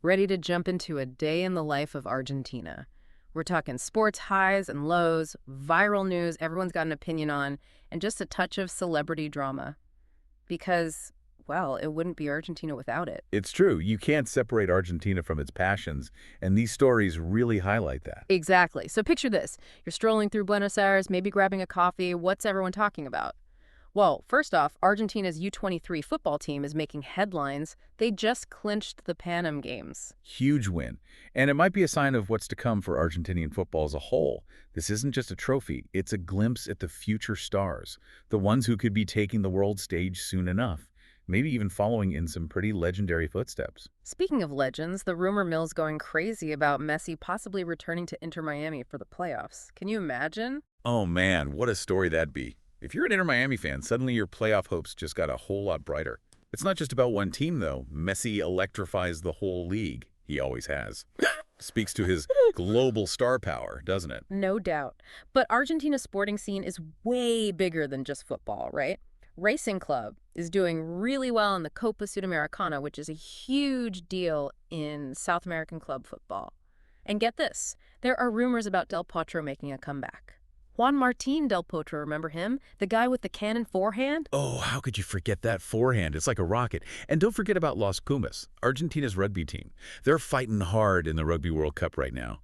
Ready to jump into a day in the life of Argentina. We're talking sports highs and lows, viral news everyone's got an opinion on, and just a touch of celebrity drama. Because, well, it wouldn't be Argentina without it. It's true. You can't separate Argentina from its passions, and these stories really highlight that. Exactly. So picture this. You're strolling through Buenos Aires, maybe grabbing a coffee. What's everyone talking about? Well, first off, Argentina's U23 football team is making headlines. They just clinched the Pan Am Games. Huge win. And it might be a sign of what's to come for Argentinian football as a whole. This isn't just a trophy. It's a glimpse at the future stars, the ones who could be taking the world stage soon enough, maybe even following in some pretty legendary footsteps. Speaking of legends, the rumor mill's going crazy about Messi possibly returning to Inter Miami for the playoffs. Can you imagine? Oh man, what a story that'd be. If you're an Inter Miami fan, suddenly your playoff hopes just got a whole lot brighter. It's not just about one team, though. Messi electrifies the whole league. He always has. Speaks to his global star power, doesn't it? No doubt. But Argentina's sporting scene is way bigger than just football, right? Racing Club is doing really well in the Copa Sudamericana, which is a huge deal in South American club football. And get this, there are rumors about Del Potro making a comeback. Juan Martín del Potro, remember him? The guy with the cannon forehand? Oh, how could you forget that forehand? It's like a rocket. And don't forget about Los Pumas, Argentina's rugby team. They're fighting hard in the Rugby World Cup right now.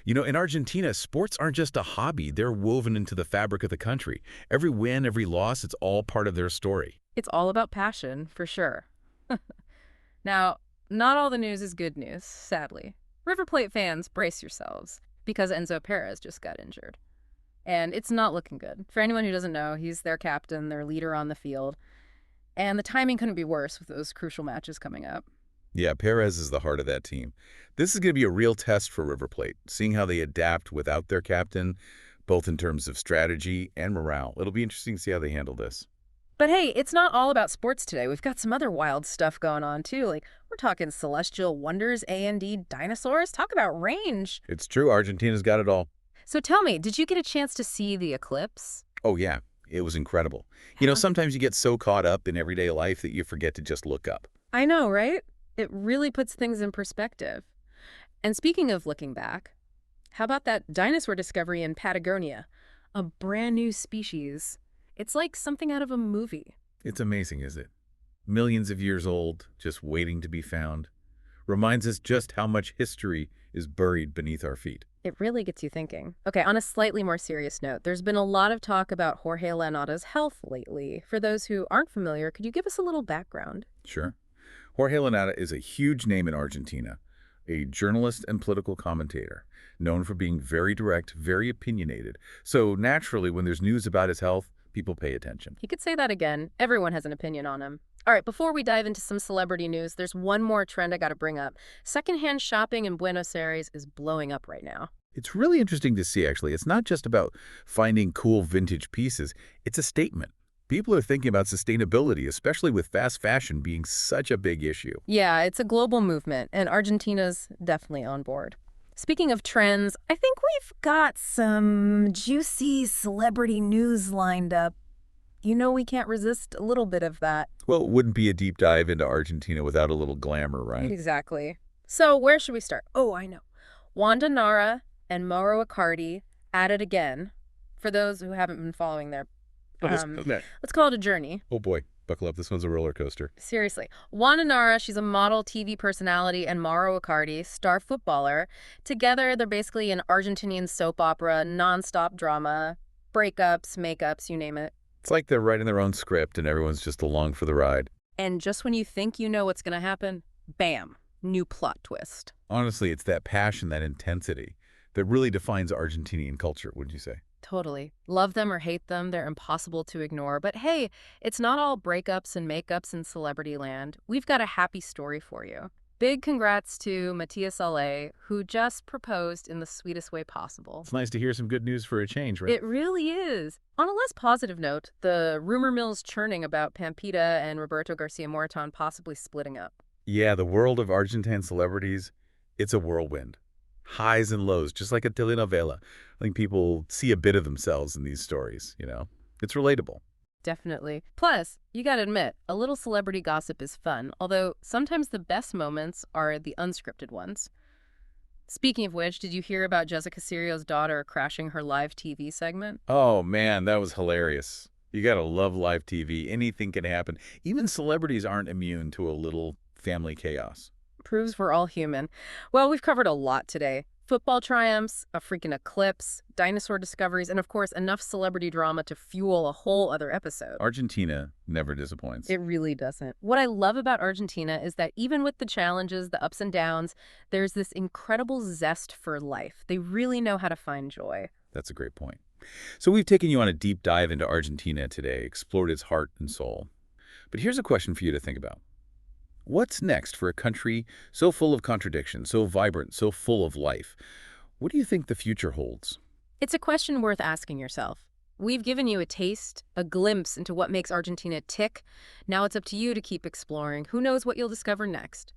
You know, in Argentina, sports aren't just a hobby. They're woven into the fabric of the country. Every win, every loss, it's all part of their story. It's all about passion, for sure. Now, not all the news is good news, sadly. River Plate fans, brace yourselves, because Enzo Perez just got injured. And it's not looking good. For anyone who doesn't know, he's their captain, their leader on the field. And the timing couldn't be worse with those crucial matches coming up. Yeah, Perez is the heart of that team. This is going to be a real test for River Plate, seeing how they adapt without their captain, both in terms of strategy and morale. It'll be interesting to see how they handle this. But hey, it's not all about sports today. We've got some other wild stuff going on, too. Like, we're talking celestial wonders, A&D dinosaurs. Talk about range. It's true, Argentina's got it all. So tell me, did you get a chance to see the eclipse? Oh, yeah, it was incredible. You know, sometimes you get so caught up in everyday life that you forget to just look up. I know, right? It really puts things in perspective. And speaking of looking back, how about that dinosaur discovery in Patagonia? A brand new species. It's like something out of a movie. It's amazing, is it? Millions of years old, just waiting to be found. Reminds us just how much history is buried beneath our feet. It really gets you thinking. Okay, on a slightly more serious note, there's been a lot of talk about Jorge Lanata's health lately. For those who aren't familiar, could you give us a little background? Sure. Jorge Lanata is a huge name in Argentina, a journalist and political commentator, known for being very direct, very opinionated. So naturally, when there's news about his health, people pay attention. You could say that again. Everyone has an opinion on him. All right, before we dive into some celebrity news, there's one more trend I got to bring up. Secondhand shopping in Buenos Aires is blowing up right now. It's really interesting to see, actually. It's not just about finding cool vintage pieces. It's a statement. People are thinking about sustainability, especially with fast fashion being such a big issue. Yeah, it's a global movement, and Argentina's definitely on board. Speaking of trends, I think we've got some juicy celebrity news lined up. You know we can't resist a little bit of that. Well, it wouldn't be a deep dive into Argentina without a little glamour, right? Exactly. So where should we start? Oh, I know. Wanda Nara and Mauro Icardi at it again. For those who haven't been following their, let's call it a journey. Oh boy, buckle up. This one's a roller coaster. Seriously. Wanda Nara, she's a model, TV personality, and Mauro Icardi, star footballer. Together, they're basically an Argentinian soap opera, nonstop drama, breakups, makeups, you name it. It's like they're writing their own script and everyone's just along for the ride. And just when you think you know what's going to happen, bam, new plot twist. Honestly, it's that passion, that intensity that really defines Argentinian culture, wouldn't you say? Totally. Love them or hate them, they're impossible to ignore. But hey, it's not all breakups and makeups in celebrity land. We've got a happy story for you. Big congrats to Matías Alé, who just proposed in the sweetest way possible. It's nice to hear some good news for a change, right? It really is. On a less positive note, the rumor mill's churning about Pampita and Roberto Garcia Moraton possibly splitting up. Yeah, the world of Argentine celebrities, it's a whirlwind. Highs and lows, just like a telenovela. I think people see a bit of themselves in these stories, you know? It's relatable. Definitely. Plus, you gotta admit, a little celebrity gossip is fun, although sometimes the best moments are the unscripted ones. Speaking of which, did you hear about Jessica Sirio's daughter crashing her live TV segment? Oh, man, that was hilarious. You gotta love live TV. Anything can happen. Even celebrities aren't immune to a little family chaos. Proves we're all human. Well, we've covered a lot today. Football triumphs, a freaking eclipse, dinosaur discoveries, and of course, enough celebrity drama to fuel a whole other episode. Argentina never disappoints. It really doesn't. What I love about Argentina is that even with the challenges, the ups and downs, there's this incredible zest for life. They really know how to find joy. That's a great point. So we've taken you on a deep dive into Argentina today, explored its heart and soul. But here's a question for you to think about. What's next for a country so full of contradictions, so vibrant, so full of life? What do you think the future holds? It's a question worth asking yourself. We've given you a taste, a glimpse into what makes Argentina tick. Now it's up to you to keep exploring. Who knows what you'll discover next?